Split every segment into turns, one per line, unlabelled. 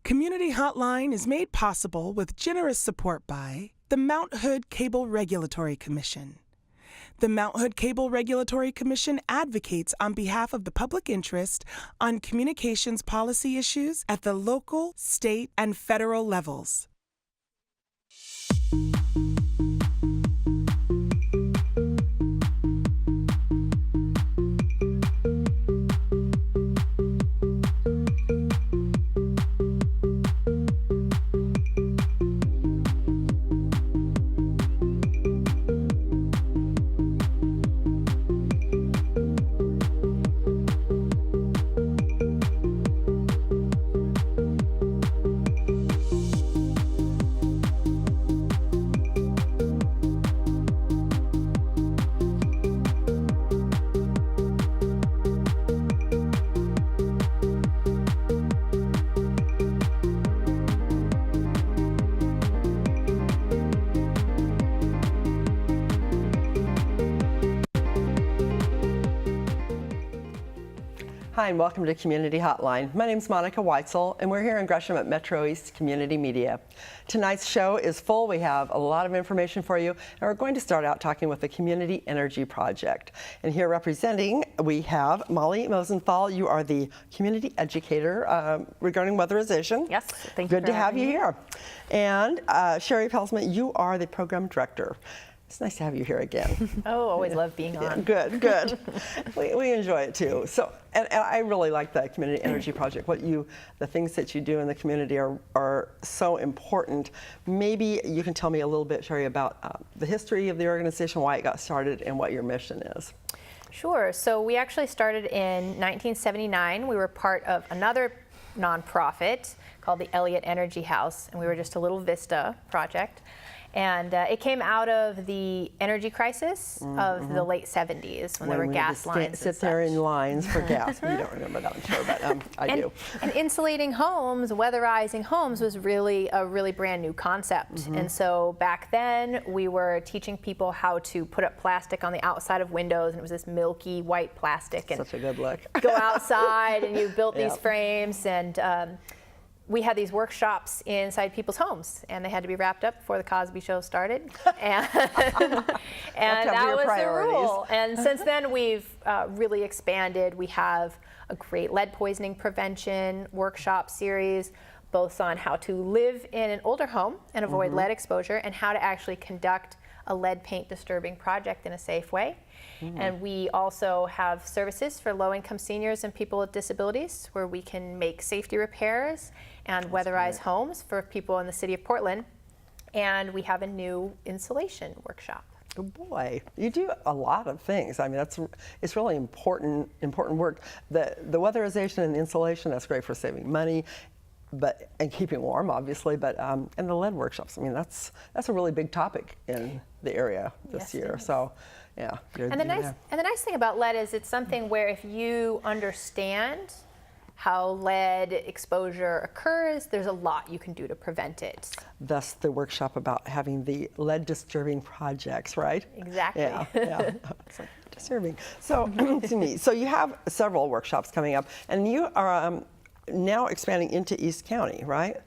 Community Hotline is made possible with generous support by the Mount Hood Cable Regulatory Commission. The Mount Hood Cable Regulatory Commission advocates on behalf of the public interest on communications policy issues at the local, state, and federal levels.
Hi, and welcome to Community Hotline. My name is Monica Weitzel, and we're here in Gresham at MetroEast Community Media. Tonight's show is full. We have a lot of information for you, and we're going to start out talking with the Community Energy Project. And here representing, we have Molly Mosenthal. You are the community educator regarding weatherization.
Yes, thank you.
Good to have you here. And Sherry Pelsman, you are the program director. It's nice to have you here again.
Oh, always love being on.
Good, good. we enjoy it too. So, and I really like the Community Energy Project. The things that you do in the community are so important. Maybe you can tell me a little bit, Sherry, about the history of the organization, why it got started, and what your mission is.
Sure. So we actually started in 1979. We were part of another nonprofit called the Elliott Energy House, and we were just a little Vista project. And it came out of the energy crisis of the late 70s when there were gas lines.
Sit there in lines for gas. You don't remember that, I'm sure, but I do.
And insulating homes, weatherizing homes was really a brand new concept. And so back then we were teaching people how to put up plastic on the outside of windows, and it was this milky white plastic. And
such a good look.
Go outside and you built these frames, and we had these workshops inside people's homes, and they had to be wrapped up before the Cosby Show started. And that was the rule. And since then, we've really expanded. We have a great lead poisoning prevention workshop series, both on how to live in an older home and avoid lead exposure, and how to actually conduct a lead paint disturbing project in a safe way. And we also have services for low-income seniors and people with disabilities, where we can make safety repairs and weatherize homes for people in the city of Portland. And we have a new insulation workshop.
Oh boy, you do a lot of things. I mean, it's really important work. The weatherization and the insulation, that's great for saving money, and keeping warm, obviously. But and the lead workshops. I mean, that's a really big topic in the area this year. So, yeah.
And the nice thing about lead is it's something where if you understand how lead exposure occurs, there's a lot you can do to prevent it.
Thus the workshop about having the lead disturbing projects, right?
Exactly.
Yeah, yeah. It's like disturbing. So, to me, so you have several workshops coming up, and you are now expanding into East County, right?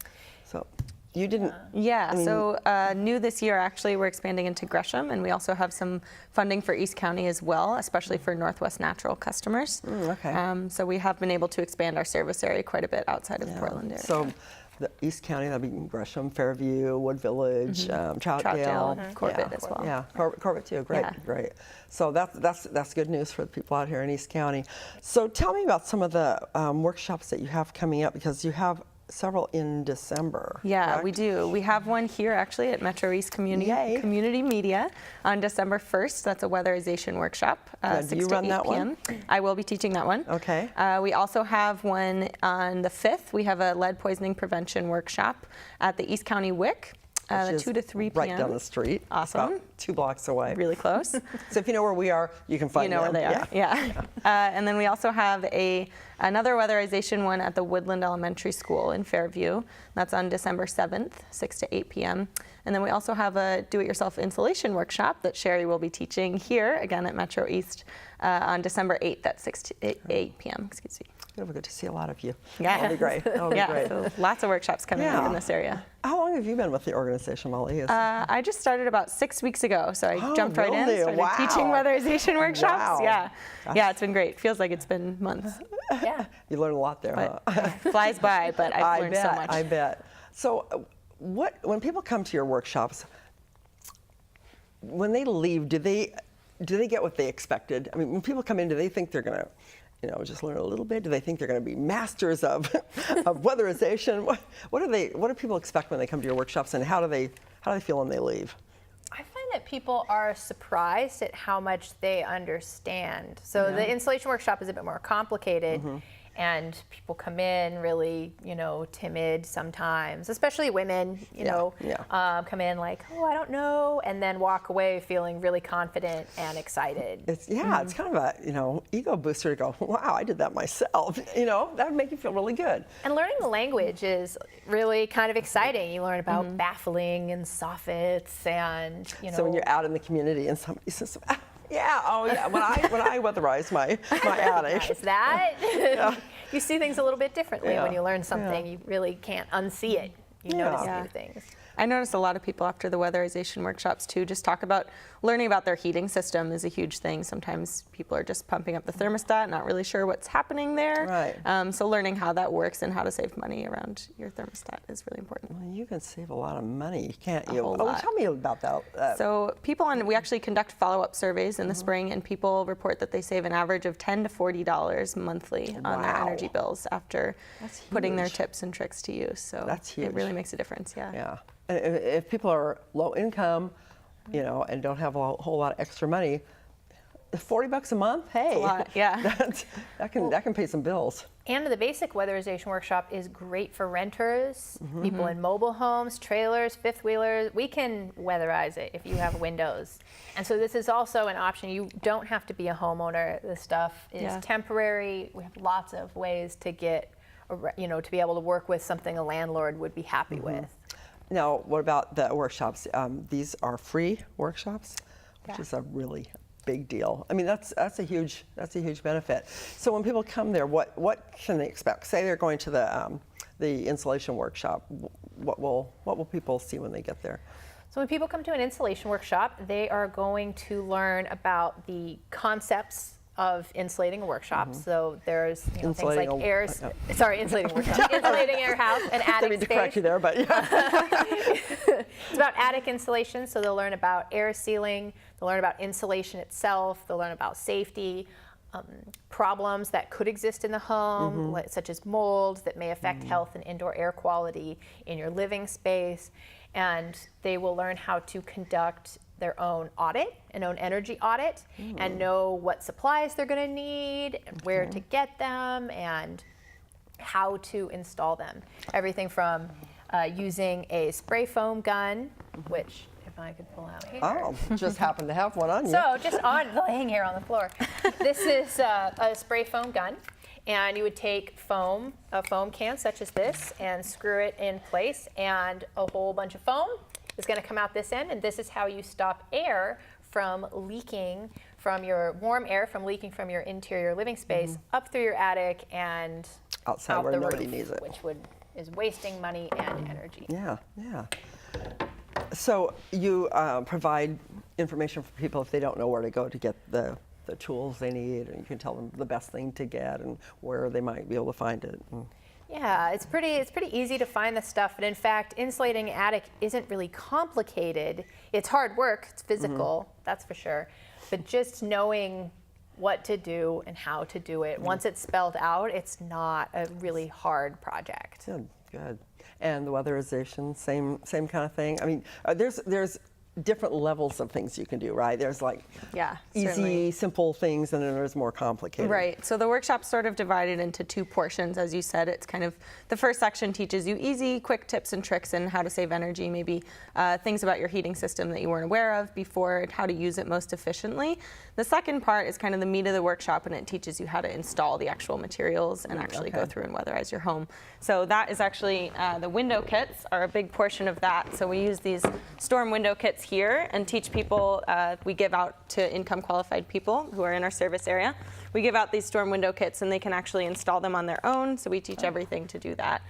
So you didn't.
Yeah, so new this year, actually, we're expanding into Gresham, and we also have some funding for East County as well, especially for Northwest Natural customers.
Okay.
So we have been able to expand our service area quite a bit outside of the Portland area.
So the East County, that'd be Gresham, Fairview, Wood Village, Troutdale,
Corbett as well.
Yeah, Corbett too. Great, great. So that's good news for the people out here in East County. So tell me about some of the workshops that you have coming up, because you have several in December.
Yeah,
correct?
we do. We have one here actually at MetroEast Community Media on December 1st. That's a weatherization workshop, 6
do you
to
run
8
that
p.m.
one?
I will be teaching that one.
Okay.
We also have one on the 5th. We have a lead poisoning prevention workshop at the East County WIC. 2 to 3 p.m.
Right down the street.
Awesome.
About 2 blocks away.
Really close.
So if you know where we are, you can find them.
You know where they are. Yeah. And then we also have another weatherization one at the Woodland Elementary School in Fairview. That's on December 7th, 6 to 8 p.m. And then we also have a do-it-yourself insulation workshop that Sherry will be teaching here again at MetroEast on December 8th at 6 to 8 p.m. Excuse me.
We'll get to see a lot of you.
Yeah.
That'll be great. That'll be
Yeah,
great.
so lots of workshops coming up in this area.
How long have you been with the organization, Molly?
I just started about 6 weeks ago, so I jumped right in,
really?
started
Wow.
teaching weatherization workshops.
Wow.
Yeah, yeah, it's been great. Feels like it's been months.
Yeah.
You learn a lot there,
But
huh?
it flies by, but I've learned so much.
I bet. So, when people come to your workshops, when they leave, do they get what they expected? I mean, when people come in, do they think they're going to, just learn a little bit? Do they think they're going to be masters of weatherization? What do people expect when they come to your workshops, and how do they feel when they leave?
I find that people are surprised at how much they understand. So the installation workshop is a bit more complicated, and people come in really, timid sometimes, especially women, come in like, oh, I don't know, and then walk away feeling really confident and excited.
It's kind of a, ego booster to go, wow, I did that myself. That would make you feel really good.
And learning the language is really kind of exciting. You learn about baffling and soffits and,
So when you're out in the community and somebody says, when I weatherize my attic.
Is that? You see things a little bit differently when you learn something. You really can't unsee it. You notice new things.
I noticed a lot of people after the weatherization workshops too just talk about learning about their heating system is a huge thing. Sometimes people are just pumping up the thermostat, not really sure what's happening there.
Right.
So learning how that works and how to save money around your thermostat is really important.
Well, you can save a lot of money, can't you?
whole lot.
Tell me about that.
So we actually conduct follow-up surveys in the spring, and people report that they save an average of $10 to $40 monthly on their energy bills after putting their tips and tricks to use. So
that's huge.
It really makes a difference.
Yeah. And if people are low income, and don't have a whole lot of extra money, $40 a month, hey,
a lot, yeah.
that can pay some bills.
And the basic weatherization workshop is great for renters, people in mobile homes, trailers, fifth wheelers. We can weatherize it if you have windows. And so this is also an option. You don't have to be a homeowner. This stuff is temporary. We have lots of ways to get, to be able to work with something a landlord would be happy with.
Now, what about the workshops? These are free workshops, which is a really big deal. I mean, that's a huge benefit. So when people come there, what can they expect? Say they're going to the installation workshop. What will people see when they get there?
So when people come to an installation workshop, they are going to learn about the concepts of insulating a workshop. So there's things like insulating a workshop, insulating your house, an attic
I mean to correct you there, but
It's about attic insulation, so they'll learn about air sealing, they'll learn about insulation itself, they'll learn about safety, problems that could exist in the home, such as mold that may affect health and indoor air quality in your living space. And they will learn how to conduct their own audit, an own energy audit, and know what supplies they're going to need, and where to get them, and how to install them. Everything from using a spray foam gun, which if I could pull out here.
Oh, just happen to have one on you.
So just laying here on the floor. This is a spray foam gun. And you would take a foam can such as this, and screw it in place, and a whole bunch of foam is going to come out this end, and this is how you stop air from leaking from your leaking from your interior living space up through your attic and
outside
out
where
the
nobody
roof,
needs it,
which is wasting money and energy.
Yeah. So you provide information for people if they don't know where to go to get the tools they need, and you can tell them the best thing to get and where they might be able to find it.
Yeah, it's pretty easy to find the stuff, but in fact, insulating an attic isn't really complicated. It's hard work, it's physical, that's for sure. But just knowing what to do and how to do it, once it's spelled out, it's not a really hard project.
Good. And the weatherization, same kind of thing. I mean, there's different levels of things you can do, right? There's like easy,
certainly.
simple things, and then there's more complicated.
Right. So the workshop's sort of divided into two portions, as you said. It's kind of the first section teaches you easy, quick tips and tricks and how to save energy, maybe things about your heating system that you weren't aware of before, how to use it most efficiently. The second part is kind of the meat of the workshop, and it teaches you how to install the actual materials and actually go through and weatherize your home. So that is actually the window kits are a big portion of that. So we use these storm window kits here and teach people. We give out to income qualified people who are in our service area. We give out these storm window kits, and they can actually install them on their own. So we teach everything to do that.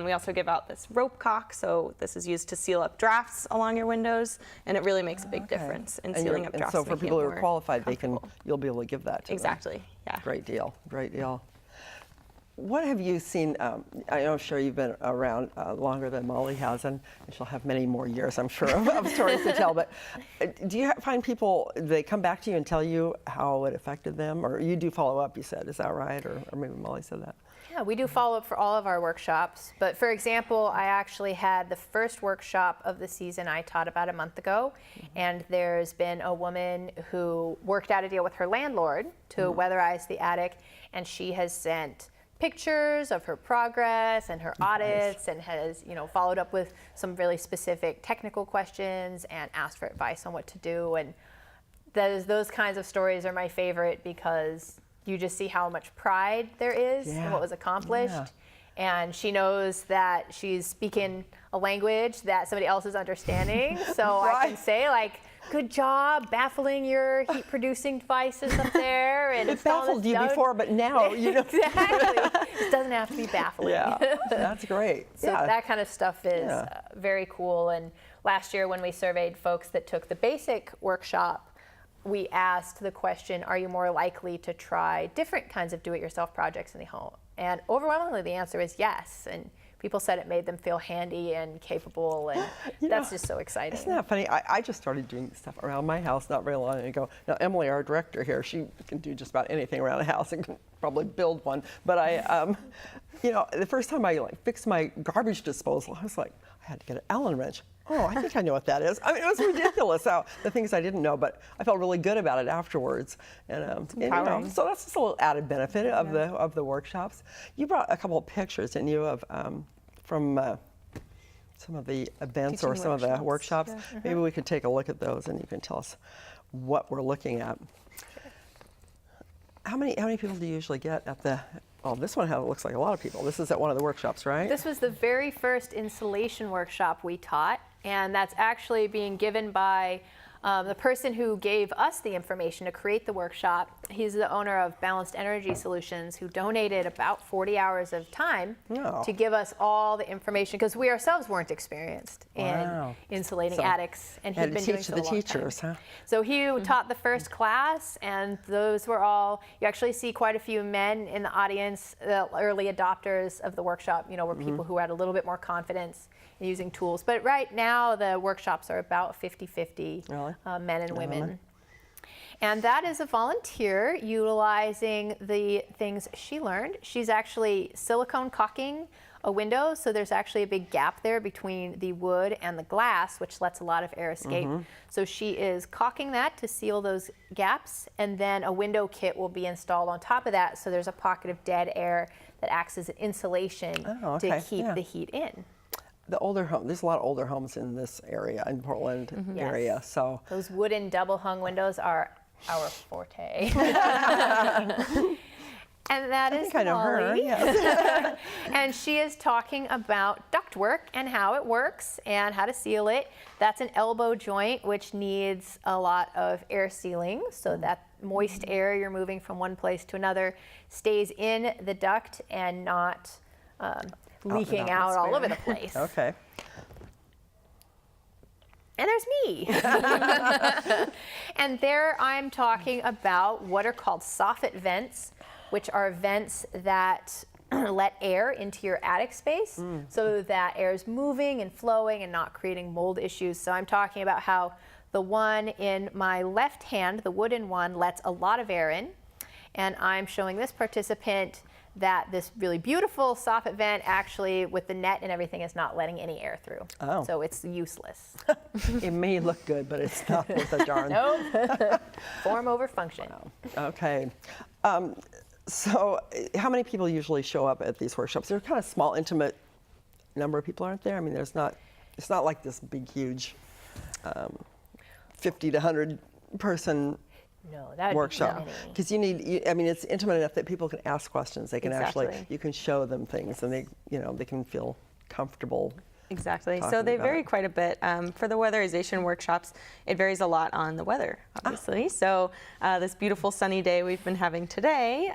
We also give out this rope caulk, so this is used to seal up drafts along your windows, and it really makes a big difference in sealing up drafts.
And so for people who are qualified, you'll be able to give that to them.
Exactly. Yeah.
Great deal. Great deal. What have you seen? I'm sure you've been around longer than Molly has, and she'll have many more years, I'm sure, of stories to tell. But do you find people, they come back to you and tell you how it affected them? Or you do follow up, you said. Is that right? Or maybe Molly said that.
Yeah, we do follow up for all of our workshops. But for example, I actually had the first workshop of the season I taught about a month ago. And there's been a woman who worked out a deal with her landlord to weatherize the attic. And she has sent pictures of her progress and her audits, and has followed up with some really specific technical questions and asked for advice on what to do. And those kinds of stories are my favorite, because you just see how much pride there is in what was accomplished. And she knows that she's speaking a language that somebody else is understanding. So I can say, like, good job baffling your heat producing devices up there. And
it baffled you before, but now you know.
Exactly. It doesn't have to be baffling.
Yeah, that's great.
So that kind of stuff is very cool. And last year when we surveyed folks that took the basic workshop, we asked the question, are you more likely to try different kinds of do-it-yourself projects in the home? And overwhelmingly the answer is yes. And people said it made them feel handy and capable, and that's just so exciting.
Isn't that funny? I just started doing stuff around my house not very long ago. Now, Emily, our director here, she can do just about anything around a house and can probably build one. But I, the first time I fixed my garbage disposal, I was like, I had to get an Allen wrench. Oh, I think I know what that is. I mean, it was ridiculous how the things I didn't know, but I felt really good about it afterwards. And, so that's just a little added benefit of the workshops. You brought a couple of pictures, didn't you, of from some of the events or some of the workshops. Yeah. Maybe we could take a look at those, and you can tell us what we're looking at. How many people do you usually get at the? Oh, this one looks like a lot of people. This is at one of the workshops, right?
This was the very first insulation workshop we taught, and that's actually being given by the person who gave us the information to create the workshop. He's the owner of Balanced Energy Solutions, who donated about 40 hours of time to give us all the information, because we ourselves weren't experienced in insulating attics, and he'd been doing so a long time.
Teachers, huh?
So he taught the first class, and those were all, you actually see quite a few men in the audience, the early adopters of the workshop, were people who had a little bit more confidence in using tools. But right now the workshops are about 50-50.
Really?
Men and women. And that is a volunteer utilizing the things she learned. She's actually silicone caulking a window, so there's actually a big gap there between the wood and the glass, which lets a lot of air escape. So she is caulking that to seal those gaps, and then a window kit will be installed on top of that, so there's a pocket of dead air that acts as an insulation to keep the heat in.
The older home, there's a lot of older homes in this area, in Portland area. So
those wooden double hung windows are our forte. And that is Molly.
Her,
and she is talking about ductwork and how it works and how to seal it. That's an elbow joint, which needs a lot of air sealing, so that moist air you're moving from one place to another stays in the duct and not leaking out all over the place.
Okay.
And there's me. And there I'm talking about what are called soffit vents, which are vents that let air into your attic space so that air is moving and flowing and not creating mold issues. So I'm talking about how the one in my left hand, the wooden one, lets a lot of air in. And I'm showing this participant that this really beautiful soffit vent actually, with the net and everything, is not letting any air through.
Oh.
So it's useless.
It may look good, but it's not worth a darn.
Nope. Form over function.
Wow. Okay. So how many people usually show up at these workshops? They're kind of small, intimate number of people, aren't there? I mean, it's not like this big, huge 50 to 100 person workshop, because it's intimate enough that people can ask questions. They can actually, you can show them things, and they can feel comfortable
Exactly. So
talking
they
about
vary
it.
quite a bit. For the weatherization workshops, it varies a lot on the weather, obviously. So this beautiful sunny day we've been having today,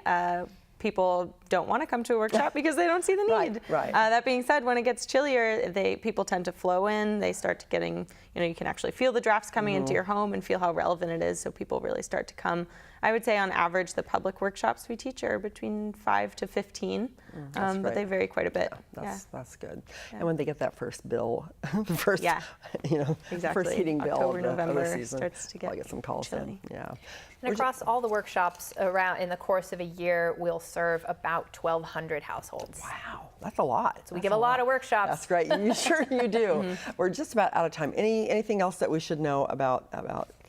people don't want to come to a workshop because they don't see the need.
Right.
That being said, when it gets chillier, people tend to flow in. They start to getting, you can actually feel the drafts coming into your home and feel how relevant it is. So people really start to come. I would say on average, the public workshops we teach are between 5 to 15, but they vary quite a bit.
That's good. And when they get that first bill, the first,
Exactly.
first heating bill
October,
of the
November
season,
starts to
I'll get some calls
chilly.
in. Yeah.
And across all the workshops around in the course of a year, we'll serve about 1,200 households.
Wow, that's a lot.
So we give a lot of workshops.
That's great. You do. We're just about out of time. Anything else that we should know about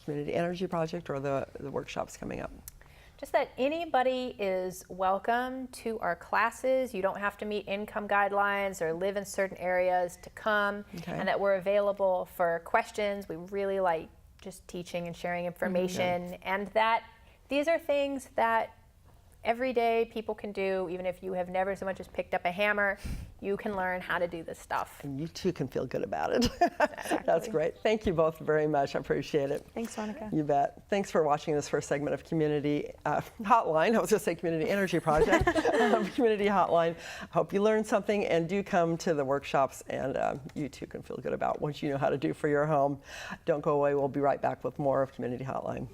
Community Energy Project or the workshops coming up?
Just that anybody is welcome to our classes. You don't have to meet income guidelines or live in certain areas to come, and that we're available for questions. We really like just teaching and sharing information, and that these are things that every day people can do. Even if you have never so much as picked up a hammer, you can learn how to do this stuff.
And you too can feel good about it.
Exactly.
That's great. Thank you both very much. I appreciate it.
Thanks, Monica.
You bet. Thanks for watching this first segment of Community Hotline. I was going to say Community Energy Project. Community Hotline. Hope you learned something, and do come to the workshops, and you too can feel good about what you know how to do for your home. Don't go away. We'll be right back with more of Community Hotline.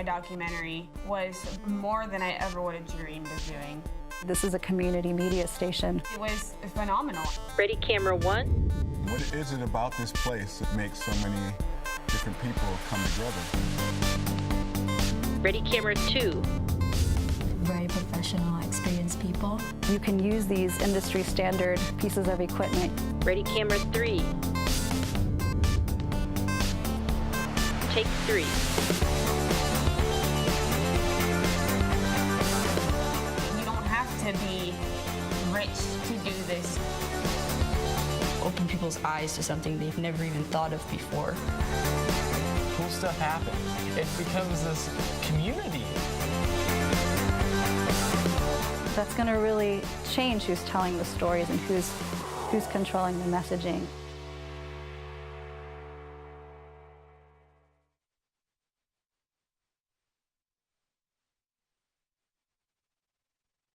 Documentary was more than I ever would have dreamed of doing.
This is a community media station.
It was phenomenal.
Ready, camera one.
What is it about this place that makes so many different people come together?
Ready, camera two.
Very professional, experienced people.
You can use these industry standard pieces of equipment.
Ready, camera three. Take three.
To be rich to do this.
Open people's eyes to something they've never even thought of before.
Cool stuff happens. It becomes this community.
That's going to really change who's telling the stories and who's controlling the messaging.